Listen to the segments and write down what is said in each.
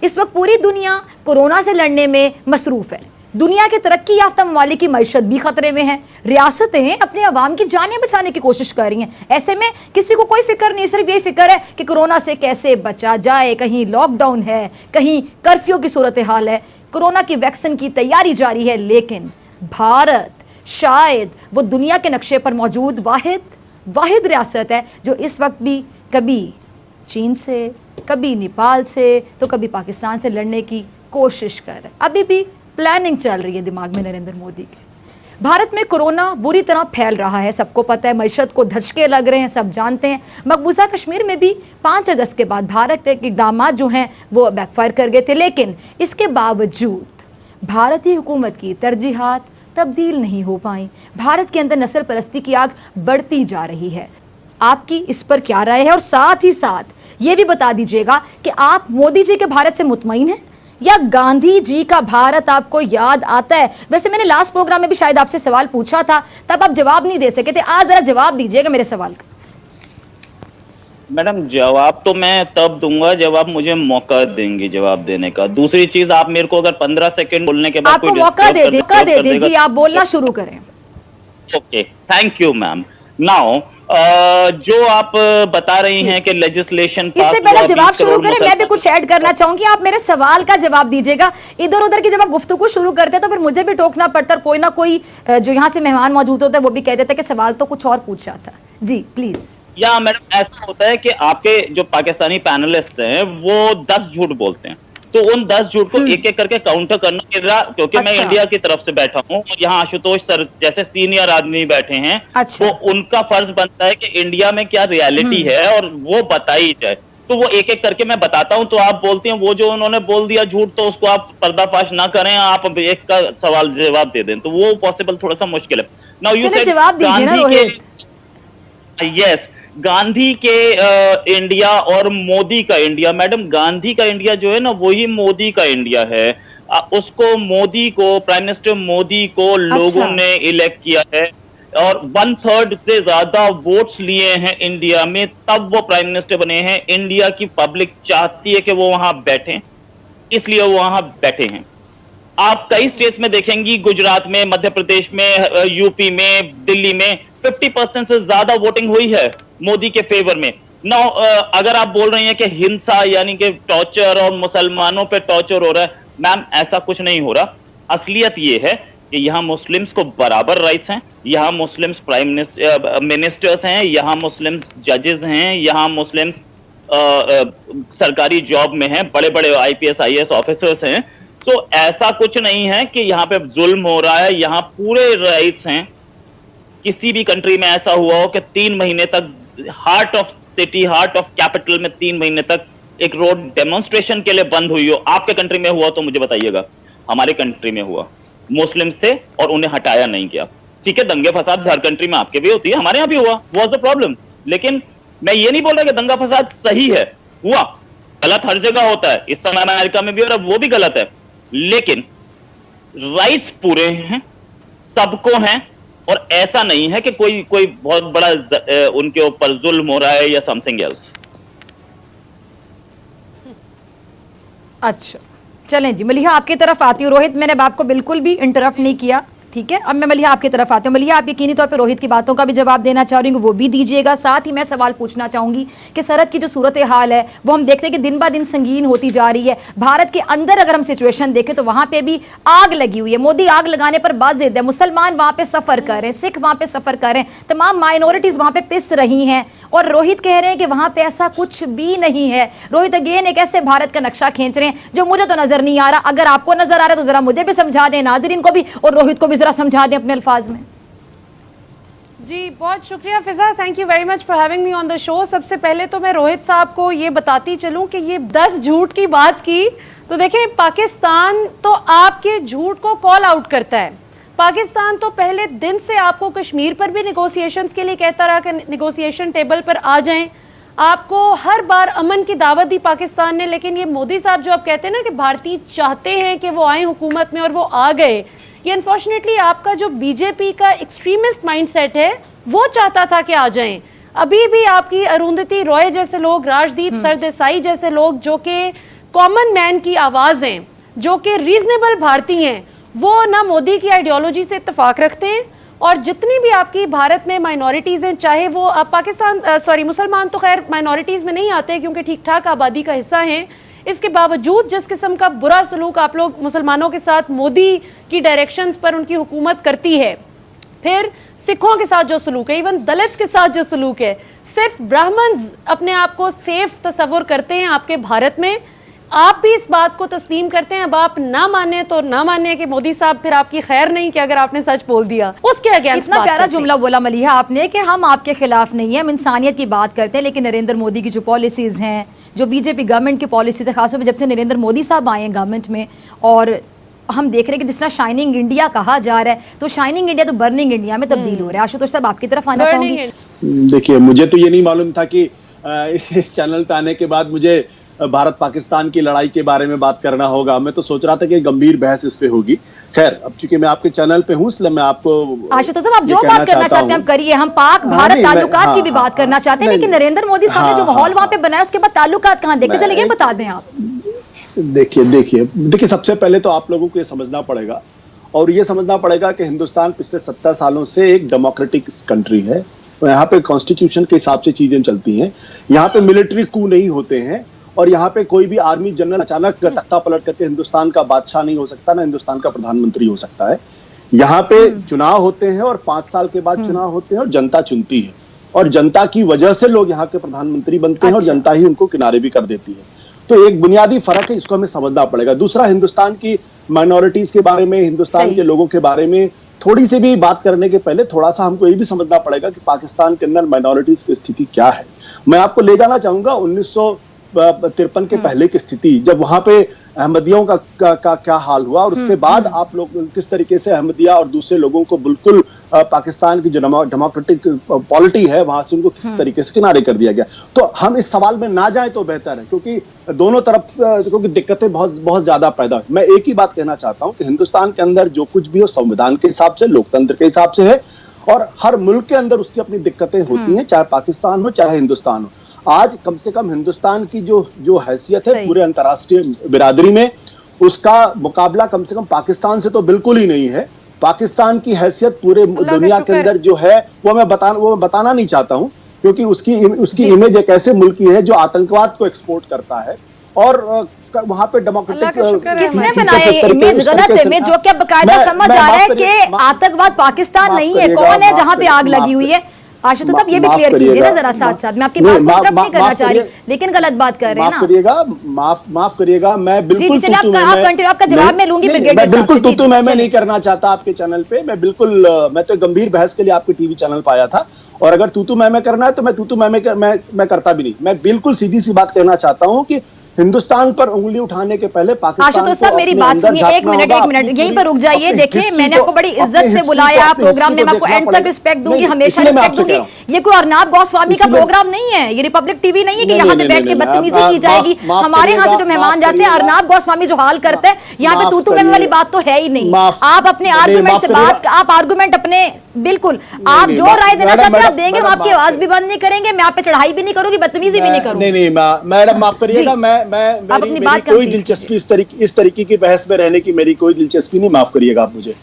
इस वक्त पूरी दुनिया कोरोना से लड़ने में मसरूफ है। दुनिया के तरक्की याफ्ता ममालिक की मईशत भी खतरे में है। रियासतें अपने अवाम की जानें बचाने की कोशिश कर रही हैं। ऐसे में किसी को कोई फिक्र नहीं, सिर्फ यही फिक्र है कि कोरोना से कैसे बचा जाए। कहीं लॉकडाउन है, कहीं कर्फ्यू की सूरत हाल है, कोरोना की वैक्सीन की तैयारी जारी है। लेकिन भारत शायद वो दुनिया के नक्शे पर मौजूद वाहिद रियासत है जो इस वक्त भी कभी चीन से, कभी नेपाल से, तो कभी पाकिस्तान से लड़ने की कोशिश कर रहा है। अभी भी प्लानिंग चल रही है दिमाग में नरेंद्र मोदी के। भारत में कोरोना बुरी तरह फैल रहा है, सबको पता है। मईशत को धचके लग रहे हैं, सब जानते हैं। मकबूजा कश्मीर में भी 5 अगस्त के बाद भारत के इक़दामात जो हैं वो बैकफायर कर गए थे। लेकिन इसके बावजूद भारतीय हुकूमत की तरजीहात तब्दील नहीं हो पाई। भारत के अंदर नस्ल परस्ती की आग बढ़ती जा रही है। आपकी इस पर क्या राय है? और साथ ही साथ ये भी बता दीजिएगा कि आप मोदी जी के भारत से मुतमईन हैं या गांधी जी का भारत आपको याद आता है? वैसे मैंने लास्ट प्रोग्राम में भी शायद आपसे सवाल पूछा था, तब आप जवाब नहीं दे सके थे। आज जरा जवाब दीजिएगा मेरे सवाल का। मैडम जवाब तो मैं तब दूंगा जब आप मुझे मौका देंगे जवाब देने का। दूसरी चीज, आप मेरे को अगर 15 सेकंड बोलने के बाद आपको मौका दे दीजिए, आप बोलना शुरू करें। Okay, thank you ma'am. Now जो आप बता रही हैं कि लेजिस्लेशन, इससे पहले जवाब शुरू करें, मैं भी कुछ ऐड करना चाहूंगी। आप मेरे सवाल का जवाब दीजिएगा। इधर उधर की जब आप गुफ्तगू शुरू करते हैं तो फिर मुझे भी टोकना पड़ता है। कोई ना कोई जो यहाँ से मेहमान मौजूद होता है वो भी कह देता है कि सवाल तो कुछ और पूछा था। जी प्लीज। या मैडम ऐसा होता है कि आपके जो पाकिस्तानी पैनलिस्ट हैं वो 10 झूठ बोलते हैं, तो उन 10 झूठ को एक एक करके काउंटर करना मेरा, क्योंकि मैं इंडिया की तरफ से बैठा हूँ और यहाँ आशुतोष सर जैसे सीनियर आदमी बैठे हैं, तो उनका फर्ज बनता है कि इंडिया में क्या रियलिटी है और वो बताई जाए। तो वो एक एक करके मैं बताता हूँ, तो आप बोलते हैं वो जो उन्होंने बोल दिया झूठ तो उसको आप पर्दाफाश ना करें, आप एक का सवाल जवाब दे दें, तो वो पॉसिबल थोड़ा सा मुश्किल है। नाउ यू सेड जवाब दीजिए ना रोहित। यस, गांधी के इंडिया और मोदी का इंडिया। मैडम गांधी का इंडिया जो है ना वही मोदी का इंडिया है। उसको मोदी को, प्राइम मिनिस्टर मोदी को लोगों ने इलेक्ट किया है और 1/3 से ज्यादा वोट्स लिए हैं इंडिया में, तब वो प्राइम मिनिस्टर बने हैं। इंडिया की पब्लिक चाहती है कि वो वहां बैठे, इसलिए वो वहां बैठे हैं। आप कई स्टेट्स में देखेंगी, गुजरात में, मध्य प्रदेश में, यूपी में, दिल्ली में 50% से ज्यादा वोटिंग हुई है मोदी के फेवर में। नाउ अगर आप बोल रही हैं कि हिंसा यानी कि टॉर्चर और मुसलमानों पे टॉर्चर हो रहा है, मैम ऐसा कुछ नहीं हो रहा। असलियत ये है कि यहाँ मुस्लिम्स को बराबर राइट्स हैं, यहाँ मुस्लिम्स प्राइम मिनिस्टर्स हैं, यहाँ मुस्लिम्स जजेस हैं, यहाँ मुस्लिम्स सरकारी जॉब में हैं, बड़े बड़े IPS IAS ऑफिसर्स हैं। तो ऐसा कुछ नहीं है कि यहाँ पे जुल्म हो रहा है, यहाँ पूरे राइट्स हैं। किसी भी कंट्री में ऐसा हुआ हो कि 3 महीने तक heart of city, heart of capital में 3 महीने तक एक रोड डेमोन्स्ट्रेशन के लिए बंद हुई हो? आपके कंट्री में हुआ तो मुझे बताइएगा। हमारे कंट्री में हुआ, मुस्लिम्स थे और उन्हें हटाया नहीं गया। ठीक है, दंगे फसाद हर कंट्री में आपके भी होती है, हमारे यहाँ भी हुआ, व्हाट द प्रॉब्लम? लेकिन मैं ये नहीं बोल रहा कि दंगा फसाद सही है, हुआ, गलत हर जगह होता है। इस समय अमेरिका में भी हो रहा है, वो भी गलत है। लेकिन राइट्स पूरे हैं, सबको हैं, और ऐसा नहीं है कि कोई बहुत बड़ा उनके ऊपर जुल्म हो रहा है या समथिंग एल्स। अच्छा चलें जी, मलिहा आपकी तरफ आती हूँ। रोहित, मैंने आपको बिल्कुल भी इंटरप्ट नहीं किया, ठीक है? अब मैं मलिहा आपकी तरफ आती हूँ। मलिहा, आप यकीनी तौर पे रोहित की बातों का भी जवाब देना चाह रही हूँ, वो भी दीजिएगा। साथ ही मैं सवाल पूछना चाहूँगी कि सरहद की जो सूरत हाल है वो हम देखते हैं कि दिन ब दिन संगीन होती जा रही है। भारत के अंदर अगर हम सिचुएशन देखें तो वहाँ पे भी आग लगी हुई है। मोदी आग लगाने पर बाजिद है। मुसलमान वहाँ पे सफ़र कर रहे हैं, सिख वहाँ पे सफ़र कर रहे हैं, तमाम माइनॉरिटीज़ वहाँ पे पिस रही हैं, और रोहित कह रहे हैं कि वहाँ पे ऐसा कुछ भी नहीं है। रोहित अगेन एक ऐसे भारत का नक्शा खींच रहे हैं जो मुझे तो नज़र नहीं आ रहा। अगर आपको नज़र आ रहा है तो ज़रा मुझे भी समझा दें, नाजरीन को भी और रोहित को भी ज़रा समझा दें अपने अल्फाज में। जी बहुत शुक्रिया Fiza, thank you very much for having me on the show. सबसे पहले तो मैं रोहित साहब को ये बताती चलूं कि ये 10 झूठ की बात की, तो देखें पाकिस्तान तो आपके झूठ को कॉल आउट करता है। पाकिस्तान तो पहले दिन से आपको कश्मीर पर भी निगोशिएशंस के लिए कहता रहा कि निगोशिएशन टेबल पर आ जाएं। आपको हर बार अमन की दावत दी पाकिस्तान ने, लेकिन ये मोदी साहब जो आप कहते हैं ना कि भारतीय चाहते हैं कि वो आए हुकूमत में और वो आ गए, ये अनफॉर्चुनेटली आपका जो बीजेपी का एक्सट्रीमिस्ट माइंडसेट है वो चाहता था कि आ जाएं। अभी भी आपकी अरुंधति रॉय जैसे लोग, राजदीप सरदेसाई जैसे लोग जो कि कॉमन मैन की आवाज़ें जो कि रीजनेबल भारतीय हैं, वो ना मोदी की आइडियोलॉजी से इत्तेफाक रखते हैं, और जितनी भी आपकी भारत में माइनॉरिटीज़ हैं, चाहे वो आप मुसलमान तो खैर माइनॉरिटीज़ में नहीं आते क्योंकि ठीक ठाक आबादी का हिस्सा हैं, इसके बावजूद जिस किस्म का बुरा सलूक आप लोग मुसलमानों के साथ मोदी की डायरेक्शंस पर उनकी हुकूमत करती है, फिर सिखों के साथ जो सलूक है, इवन दलित्स के साथ जो सलूक है, सिर्फ ब्राह्मण्स अपने आप को सेफ तस्वुर करते हैं आपके भारत में। आप भी इस बात को तस्लीम करते हैं, अब आप ना माने तो ना माने कि मोदी साहब फिर आपकी खैर नहीं कि अगर आपने सच बोल दिया, उसके अगेंस्ट इतना प्यारा जुमला बोला मलिहा आपने कि हम आपके खिलाफ नहीं है, हम इंसानियत की बात करते हैं, लेकिन नरेंद्र मोदी की जो पॉलिसीज हैं, जो बीजेपी गवर्नमेंट की पॉलिसीज है, खासतौर पर जब से नरेंद्र मोदी साहब आए हैं गवर्नमेंट में, और हम देख रहे हैं कि जिस तरह शाइनिंग इंडिया कहा जा रहा है, तो शाइनिंग इंडिया तो बर्निंग इंडिया में तब्दील हो रहा है। आशुतोष साहब आपकी तरफ आना चाहूंगी। देखिए, मुझे तो ये नहीं मालूम था कि इस चैनल पे आने के बाद मुझे भारत पाकिस्तान की लड़ाई के बारे में बात करना होगा। मैं तो सोच रहा था कि गंभीर बहस इस पे होगी। खैर, अब चूंकि मैं आपके चैनल पे हूँ, इसलिए मैं आपको आशुतोष साहब, आप जो बात करना चाहते हैं हम करिए। हम पाक भारत ताल्लुकात की भी बात करना चाहते हैं, लेकिन नरेंद्र मोदी साहब ने जो माहौल वहां पे बनाया, उसके बाद ताल्लुकात कहाँ देखते चले गए, बता दें आप। देखिए, सबसे पहले तो आप लोगों को ये समझना पड़ेगा, और ये समझना पड़ेगा कि हिंदुस्तान पिछले 70 सालों से एक डेमोक्रेटिक कंट्री है। यहाँ पे कॉन्स्टिट्यूशन के हिसाब से चीजें चलती हैं। यहाँ पे मिलिट्री कू नहीं होते हैं, और यहाँ पे कोई भी आर्मी जनरल अचानक तख्ता पलट करके हिंदुस्तान का बादशाह नहीं हो सकता, ना हिंदुस्तान का प्रधानमंत्री हो सकता है। यहाँ पे चुनाव होते हैं, और 5 साल के बाद चुनाव होते हैं, और जनता चुनती है, और जनता की वजह से लोग यहाँ के प्रधानमंत्री बनते हैं, और जनता ही उनको किनारे भी कर देती है। तो एक बुनियादी फर्क है, इसको हमें समझना पड़ेगा। दूसरा, हिंदुस्तान की माइनॉरिटीज के बारे में, हिंदुस्तान के लोगों के बारे में थोड़ी सी भी बात करने के पहले थोड़ा सा हमको ये भी समझना पड़ेगा कि पाकिस्तान के अंदर माइनॉरिटीज की स्थिति क्या है। मैं आपको ले जाना चाहूंगा 1953 के पहले की स्थिति, जब वहां पे अहमदियों का क्या हाल हुआ, और उसके बाद आप लोग किस तरीके से अहमदिया और दूसरे लोगों को बिल्कुल पाकिस्तान की जो डेमोक्रेटिक पॉलिटी है वहां से उनको किस तरीके से किनारे कर दिया गया। तो हम इस सवाल में ना जाएं तो बेहतर है, क्योंकि दोनों तरफ क्योंकि दिक्कतें बहुत ज्यादा पैदा हुई। मैं एक ही बात कहना चाहता हूं कि हिंदुस्तान के अंदर जो कुछ भी हो संविधान के हिसाब से, लोकतंत्र के हिसाब से है, और हर मुल्क के अंदर उसकी अपनी दिक्कतें होती हैं, चाहे पाकिस्तान हो चाहे हिंदुस्तान हो। आज कम से कम हिंदुस्तान की जो हैसियत है पूरे अंतर्राष्ट्रीय बिरादरी में, उसका मुकाबला कम से कम पाकिस्तान से तो बिल्कुल ही नहीं है। पाकिस्तान की हैसियत पूरे दुनिया के अंदर जो है वो मैं बताना नहीं चाहता हूं, क्योंकि उसकी इमेज एक ऐसे मुल्क की है जो आतंकवाद को एक्सपोर्ट करता है, और वहां पे डेमोक्रेटिक किसने बनाया ये इमेज? गलत इमेज जो कि बकायदा समझ आ रहा है कि आतंकवाद पाकिस्तान नहीं है, कौन है जहां पे आग लगी हुई है। आशुतोष साहब, ये भी क्लियर कीजिए ना जरा साथ साथ। मैं आपकी बात को इंटरप्ट नहीं करना चाह रही, लेकिन गलत बात कर रहे हैं ना। माफ करिएगा, मैं बिल्कुल आपका जवाब मैं लूंगी ब्रिगेडियर साहब। बिल्कुल तू मैं नहीं करना चाहता आपके चैनल पे। मैं तो गंभीर बहस के लिए आपके टीवी चैनल पर आया था, और अगर तू मैं करना है तो मैं करता भी नहीं। मैं बिल्कुल सीधी सी बात कहना चाहता हूँ कि हिंदुस्तान पर उंगली उठाने के पहले पाकिस्तान आशुतोष साहब, मेरी बात सुनिए, एक मिनट यहीं पर रुक जाइए। देखिए, मैंने आपको बड़ी इज्जत से बुलाया प्रोग्राम में, मैं आपको एंड तक रिस्पेक्ट दूंगी, हमेशा रिस्पेक्ट दूंगी। ये कोई अर्नाब गोस्वामी का प्रोग्राम नहीं है, ये रिपब्लिक टीवी नहीं है कि यहाँ पे बैठ के बदतमीजी की जाएगी। हमारे यहाँ से जो मेहमान जाते हैं, अर्नाब गोस्वामी जो हाल करते हैं, यहाँ पे तू वाली बात तो है ही नहीं। आप अपने आर्गुमेंट से बात, आप आर्गुमेंट अपने बिल्कुल, आप जो राय देना चाहते हैं आप देंगे, हम आपकी आवाज भी बंद नहीं करेंगे, मैं आप पे चढ़ाई भी नहीं करूंगी, बदतमीजी भी नहीं करूंगी। नहीं मैडम, माफ करिएगा, मेरी कोई दिलचस्पी इस तरीके की बहस में रहने की मेरी कोई दिलचस्पी नहीं। माफ करिएगा आप मुझे।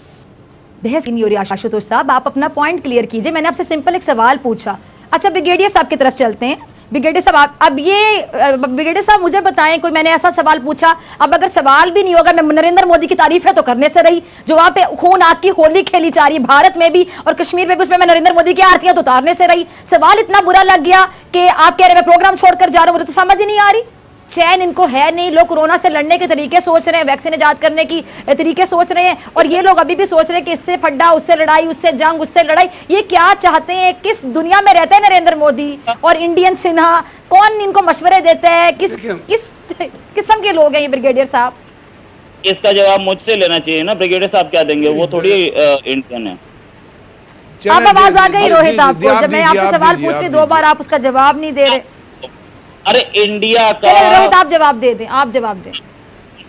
बहस नहीं हो रही आशुतोष साहब, आप अपना पॉइंट क्लियर कीजिए। मैंने आपसे सिंपल एक सवाल पूछा। अच्छा, ब्रिगेडियर साहब की तरफ चलते हैं। ब्रिगेडियर साहब, अब ये ब्रिगेडियर साहब मुझे बताएं, कोई मैंने ऐसा सवाल पूछा, अब अगर सवाल भी नहीं होगा, मैं नरेंद्र मोदी की तारीफें तो करने से रही, जो वहां पे खून आग की होली खेली जा रही भारत में भी और कश्मीर में भी, उसमें मैं नरेंद्र मोदी की आरतियां तो उतारने से रही। सवाल इतना बुरा लग गया कि आप कह रहे हैं मैं प्रोग्राम छोड़कर जा रहा हूं, मुझे तो समझ ही नहीं आ रही। चैन इनको है नहीं, लोग कोरोना से लड़ने के तरीके सोच रहे हैं, वैक्सीन इजाद करने की तरीके सोच रहे हैं, और ये लोग अभी भी सोच रहे हैं कि इससे फड्डा, उससे लड़ाई, उससे जंग, उससे लड़ाई। ये क्या चाहते हैं? किस दुनिया में रहते हैं नरेंद्र मोदी और इंडियन सिन्हा? कौन इनको मशवरे देते हैं? किस किस्म के लोग हैं ये ब्रिगेडियर साहब? इसका जवाब मुझसे लेना चाहिए ना, ब्रिगेडियर साहब क्या देंगे, वो थोड़ी इंडियन है। अब आवाज आ गई रोहित आपको, जब मैं आपसे सवाल पूछ रही 2 बार आप उसका जवाब नहीं दे रहे। अरे इंडिया का, चलिए रोहित आप जवाब दे दें, आप जवाब दें।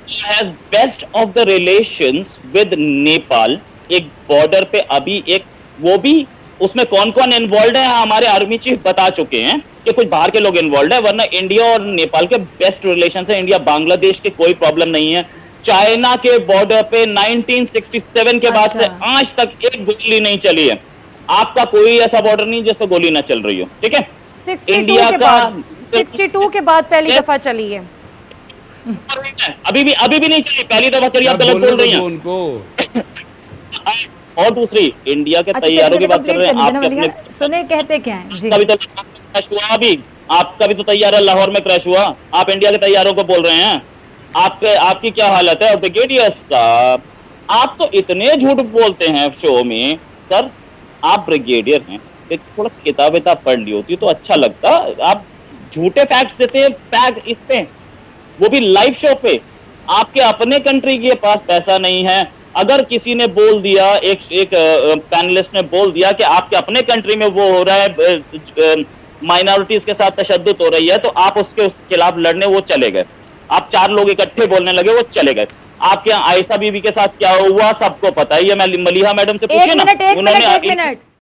has best of the relations with Nepal. एक बॉर्डर पे अभी एक, वो भी उसमें कौन कौन इन्वॉल्व है हमारे आर्मी चीफ बता चुके हैं कि कुछ बाहर के लोग इन्वॉल्व है, वरना इंडिया और नेपाल के बेस्ट रिलेशन है। इंडिया बांग्लादेश के कोई प्रॉब्लम नहीं है। चाइना के बॉर्डर पे 1967 के बाद से अच्छा। आज तक एक गोली नहीं चली है। आपका कोई ऐसा बॉर्डर नहीं जिस पे गोली ना चल रही हो, ठीक है। 62 के बाद पहली दफा चली है। अभी भी नहीं चली, पहली दफा चली, आप गलत बोल रही हैं उनको। और दूसरी, इंडिया के अच्छा, तैयारों की चलिए, बात कर रहे हैं कंप्लीट आप, करने दीजिए ना, सुने कहते क्या हैं जी। कभी तो क्रैश हुआ, अभी आपका भी तो तैयारा लाहौर में क्रैश हुआ, आप इंडिया के तैयारों को बोल रहे हैं। आपकी क्या हालत है। और ब्रिगेडियर साहब, आप तो इतने झूठ बोलते हैं शो में। सर, आप ब्रिगेडियर हैं, एक थोड़ा किताब पढ़ ली होती तो अच्छा लगता। आप झूठे फैक्ट्स देते हैं, फैक्ट इस पे, वो भी लाइव शो पे। आपके अपने कंट्री के पास पैसा नहीं है। अगर किसी ने बोल दिया, एक पैनलिस्ट ने बोल दिया कि आपके अपने कंट्री में वो हो रहा है, माइनॉरिटीज के साथ तशद्दुद हो रही है, तो आप उसके खिलाफ लड़ने वो चले गए। आप 4 लोग इकट्ठे बोलने लगे, वो चले गए। आपके यहाँ आयशा बीबी के साथ क्या हुआ सबको पता है। ये मैं मलिहा मैडम से पूछिए ना, एक मिनट